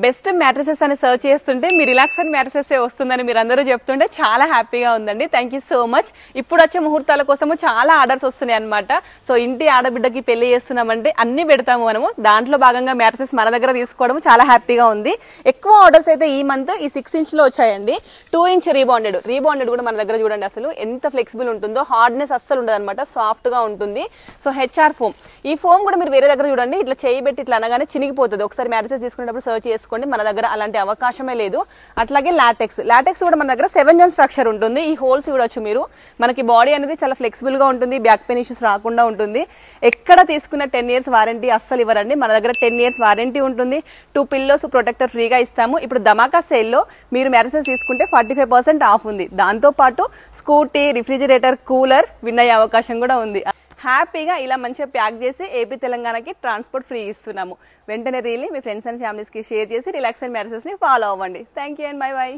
Best mattresses అని search చేస్తుంటే మీ రిలాక్సన్ mattresses వస్తుందని మీరు అందరూ చెప్తుంటే చాలా హ్యాపీగా ఉందండి. Thank you so much. ఇప్పుడు వచ్చే ముహూర్తాల కోసము చాలా ఆర్డర్స్ వస్తున్నాయి అనమాట. సో ఇంటి ఆడబిడ్డకి పెళ్లి చేస్తున్నామంటే అన్ని పెడతాము మనము. దాంట్లో భాగంగా మ్యాట్రసెస్ మన దగ్గర తీసుకోవడం చాలా హ్యాపీగా ఉంది. ఎక్కువ ఆర్డర్స్ అయితే ఈ మంత్ ఈ 6 ఇంచ్ లో వచ్చాయండి. 2 ఇంచ్ రీబాండెడ్ కూడా మన దగ్గర చూడండి అసలు ఎంత ఫ్లెక్సిబుల్ ఉంటుందో. హార్డ్నెస్ అస్సలు ఉండదు అనమాట, సాఫ్ట్ గా ఉంటుంది. సో హెచ్ఆర్ ఫోమ్, ఈ ఫోమ్ కూడా మీరు వేరే దగ్గర చూడండి ఇట్లా చేయి పెట్టి ఇట్లా అనగానే చినిగిపోతుంది. ఒకసారి మ్యాట్రసెస్ తీసుకునేటప్పుడు సర్చ్ చేసుకోండి, మన దగ్గర అలాంటి అవకాశమే లేదు. అట్లాగే లాటెక్స్ కూడా మన దగ్గర 7 జన్ స్ట్రక్చర్ ఉంటుంది. ఈ హోల్స్ చూడొచ్చు మీరు. మనకి బాడీ అనేది చాలా ఫ్లెక్సిబుల్ గా ఉంటుంది, బ్యాక్ పెయిన్ ఇష్యూస్ రాకుండా ఉంటుంది. ఎక్కడ తీసుకున్న 10 ఇయర్స్ వారంటీ అస్సలు ఇవ్వరండి, మన దగ్గర 10 ఇయర్స్ వారంటీ ఉంటుంది. 2 పిల్లోస్ ప్రొటెక్టర్ ఫ్రీగా ఇస్తాము. ఇప్పుడు ధమాకా సేల్లో మీరు మ్యాట్రసెస్ తీసుకుంటే 45% ఆఫ్ ఉంది. దాంతో పాటు స్కూటీ, రిఫ్రిజిరేటర్, కూలర్ విన్ అయ్యే అవకాశం కూడా ఉంది. హ్యాపీగా ఇలా మంచిగా ప్యాక్ చేసి ఏపీ తెలంగాణకి ట్రాన్స్పోర్ట్ ఫ్రీ ఇస్తున్నాము. వెంటనే రీల్ని మీ ఫ్రెండ్స్ అండ్ ఫ్యామిలీస్కి షేర్ చేసి రిలాక్స్ అండ్ మ్యాట్రసెస్ని ఫాలో అవ్వండి. Thank you and by by.